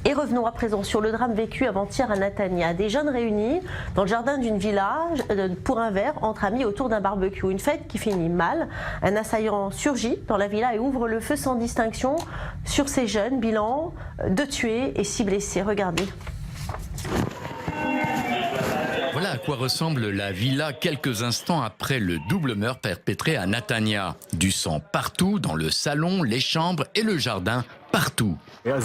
Et revenons à présent sur le drame vécu avant-hier à Netanya. Des jeunes réunis dans le jardin d'une villa pour un verre entre amis autour d'un barbecue. Une fête qui finit mal. Un assaillant surgit dans la villa et ouvre le feu sans distinction sur ces jeunes. Bilan 2 tués et 6 blessés. Regardez. Voilà à quoi ressemble la villa quelques instants après le double meurtre perpétré à Netanya. Du sang partout, dans le salon, les chambres et le jardin, partout. Le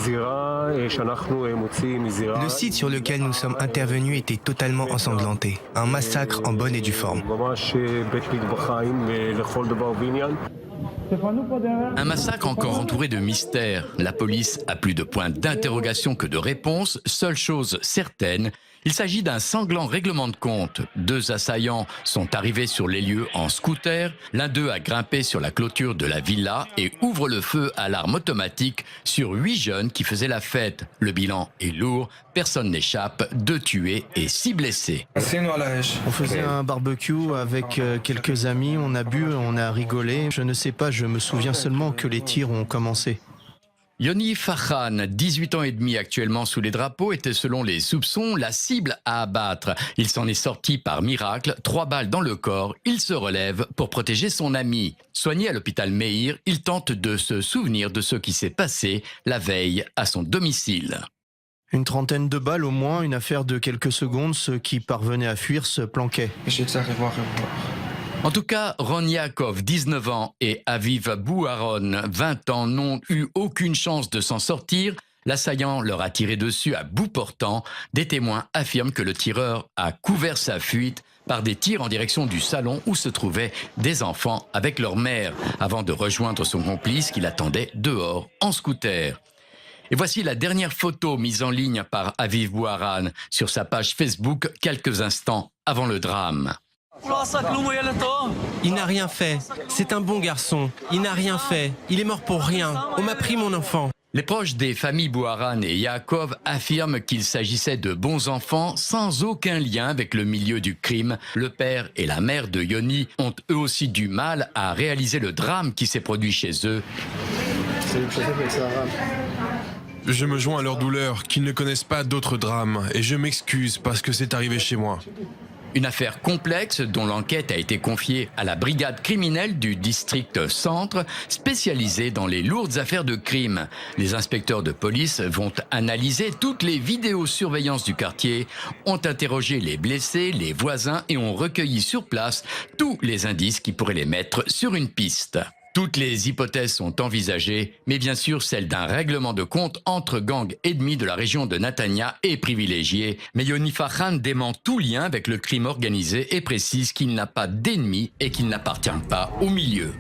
site sur lequel nous sommes intervenus était totalement ensanglanté. Un massacre en bonne et due forme. Un massacre encore entouré de mystères. La police a plus de points d'interrogation que de réponses. Seule chose certaine, il s'agit d'un sanglant règlement de compte. 2 assaillants sont arrivés sur les lieux en scooter. L'un d'eux a grimpé sur la clôture de la villa et ouvre le feu à l'arme automatique sur 8 jeunes qui faisaient la fête. Le bilan est lourd, personne n'échappe, 2 tués et 6 blessés. On faisait un barbecue avec quelques amis, on a bu, on a rigolé. Je ne sais pas, je me souviens seulement que les tirs ont commencé. Yoni Farhan, 18 ans et demi actuellement sous les drapeaux, était selon les soupçons la cible à abattre. Il s'en est sorti par miracle, 3 balles dans le corps. Il se relève pour protéger son ami. Soigné à l'hôpital Meir, il tente de se souvenir de ce qui s'est passé la veille à son domicile. Une trentaine de balles au moins, une affaire de quelques secondes. Ceux qui parvenaient à fuir se planquaient. En tout cas, Ron Yaakov, 19 ans, et Aviv Bouharon, 20 ans, n'ont eu aucune chance de s'en sortir. L'assaillant leur a tiré dessus à bout portant. Des témoins affirment que le tireur a couvert sa fuite par des tirs en direction du salon où se trouvaient des enfants avec leur mère, avant de rejoindre son complice qui l'attendait dehors en scooter. Et voici la dernière photo mise en ligne par Aviv Bouharon sur sa page Facebook quelques instants avant le drame. Il n'a rien fait. C'est un bon garçon. Il n'a rien fait. Il est mort pour rien. On m'a pris mon enfant. Les proches des familles Bouharon et Yaakov affirment qu'il s'agissait de bons enfants sans aucun lien avec le milieu du crime. Le père et la mère de Yoni ont eux aussi du mal à réaliser le drame qui s'est produit chez eux. Je me joins à leur douleur, qu'ils ne connaissent pas d'autres drames, et je m'excuse parce que c'est arrivé chez moi. Une affaire complexe dont l'enquête a été confiée à la brigade criminelle du district centre, spécialisée dans les lourdes affaires de crime. Les inspecteurs de police vont analyser toutes les vidéosurveillances du quartier, ont interrogé les blessés, les voisins et ont recueilli sur place tous les indices qui pourraient les mettre sur une piste. Toutes les hypothèses sont envisagées, mais bien sûr celle d'un règlement de compte entre gangs ennemis de la région de Netanya est privilégiée. Mais Yoni Farhan dément tout lien avec le crime organisé et précise qu'il n'a pas d'ennemis et qu'il n'appartient pas au milieu.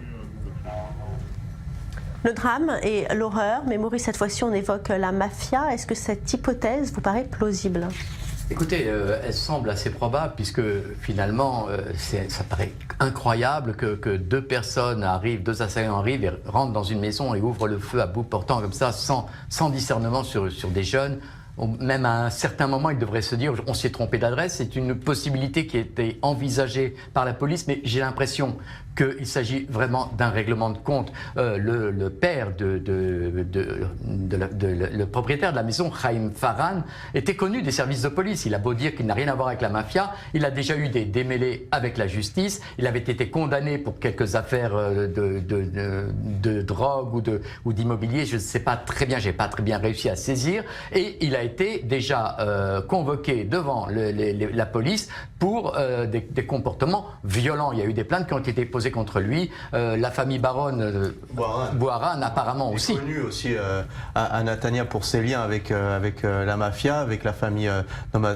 Le drame et l'horreur, mais Maurice, cette fois-ci on évoque la mafia. Est-ce que cette hypothèse vous paraît plausible ? Écoutez, elle semble assez probable puisque finalement, ça paraît incroyable que 2 personnes arrivent, 2 assaillants arrivent et rentrent dans une maison et ouvrent le feu à bout portant comme ça, sans discernement sur des jeunes. Même à un certain moment, il devrait se dire on s'est trompé d'adresse. C'est une possibilité qui a été envisagée par la police, mais j'ai l'impression qu'il s'agit vraiment d'un règlement de compte. Le père le propriétaire de la maison, Chaim Farhan, était connu des services de police. Il a beau dire qu'il n'a rien à voir avec la mafia, il a déjà eu des démêlés avec la justice. Il avait été condamné pour quelques affaires de drogue ou d'immobilier. Je ne sais pas très bien, j'ai pas très bien réussi à saisir. Et il a été déjà convoqué devant la police pour des comportements violents. Il y a eu des plaintes qui ont été posées contre lui. La famille Baron Bouharon apparemment aussi. Connu aussi à Netanya pour ses liens avec la mafia, avec la famille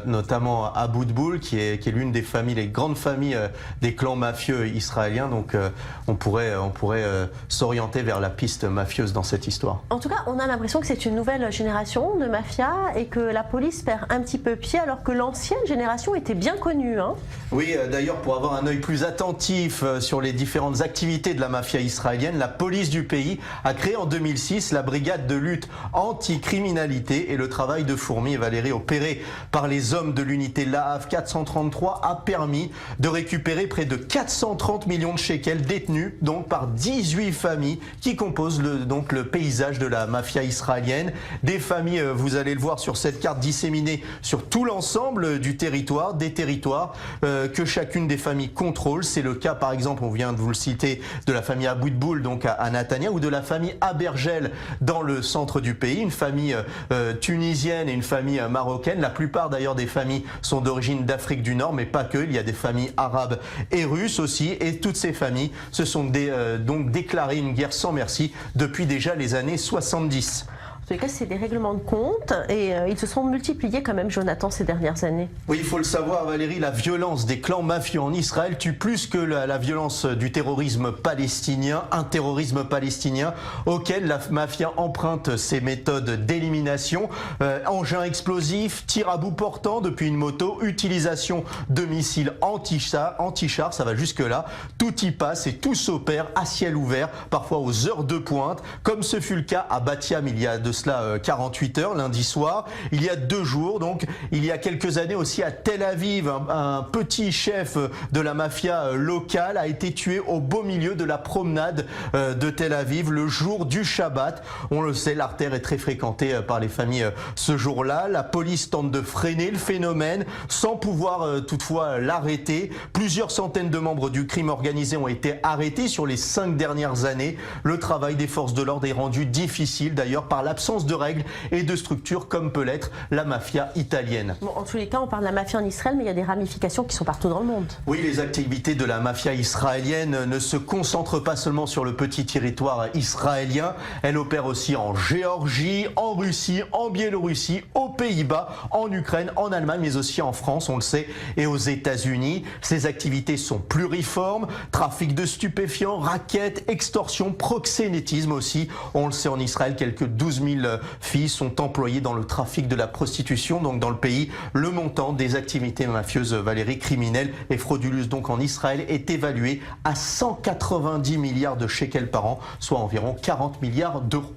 notamment Aboudboul, qui est l'une des familles, les grandes familles des clans mafieux israéliens. Donc on pourrait s'orienter vers la piste mafieuse dans cette histoire. En tout cas, on a l'impression que c'est une nouvelle génération de mafia et que la police perd un petit peu pied alors que l'ancienne génération était bien connue. Hein. Oui, d'ailleurs, pour avoir un œil plus attentif sur les différentes activités de la mafia israélienne, la police du pays a créé en 2006 la brigade de lutte anti-criminalité et le travail de fourmi, Valérie, opéré par les hommes de l'unité Lahav 433 a permis de récupérer près de 430 millions de shekels détenus donc par 18 familles qui composent le paysage de la mafia israélienne. Des familles, vous allez le voir sur cette carte, disséminées sur tout l'ensemble du territoire, des territoires que chacune des familles contrôle. C'est le cas par exemple, on vient de vous le citer, de la famille Aboutboul donc à Netanya, ou de la famille Abergel dans le centre du pays, une famille tunisienne et une famille marocaine. La plupart d'ailleurs des familles sont d'origine d'Afrique du Nord, mais pas que, il y a des familles arabes et russes aussi, et toutes ces familles se sont donc déclarées une guerre sans merci depuis déjà les années 70. En tous les cas, c'est des règlements de compte et ils se sont multipliés quand même, Jonathan, ces dernières années. Oui, il faut le savoir, Valérie, la violence des clans mafieux en Israël tue plus que la violence du terrorisme palestinien, un terrorisme palestinien auquel la mafia emprunte ses méthodes d'élimination, engins explosifs, tirs à bout portant depuis une moto, utilisation de missiles anti-chars, ça va jusque-là. Tout y passe et tout s'opère à ciel ouvert, parfois aux heures de pointe, comme ce fut le cas à Bat Yam il y a de cela 48 heures, lundi soir. Il y a 2 jours, donc il y a quelques années aussi à Tel Aviv, un petit chef de la mafia locale a été tué au beau milieu de la promenade de Tel Aviv le jour du Shabbat. On le sait, l'artère est très fréquentée par les familles ce jour-là. La police tente de freiner le phénomène sans pouvoir toutefois l'arrêter. Plusieurs centaines de membres du crime organisé ont été arrêtés sur les 5 dernières années. Le travail des forces de l'ordre est rendu difficile d'ailleurs par l'absence de règles et de structures comme peut l'être la mafia italienne. Bon, en tous les cas, on parle de la mafia en Israël, mais il y a des ramifications qui sont partout dans le monde. Oui, les activités de la mafia israélienne ne se concentrent pas seulement sur le petit territoire israélien. Elle opère aussi en Géorgie, en Russie, en Biélorussie, aux Pays-Bas, en Ukraine, en Allemagne, mais aussi en France, on le sait, et aux États-Unis. Ces activités sont pluriformes, trafic de stupéfiants, raquettes, extorsion, proxénétisme aussi. On le sait, en Israël, quelques 12 000 filles sont employées dans le trafic de la prostitution, donc dans le pays. Le montant des activités mafieuses, Valérie, criminelles et frauduleuses donc en Israël est évalué à 190 milliards de shekels par an, soit environ 40 milliards d'euros.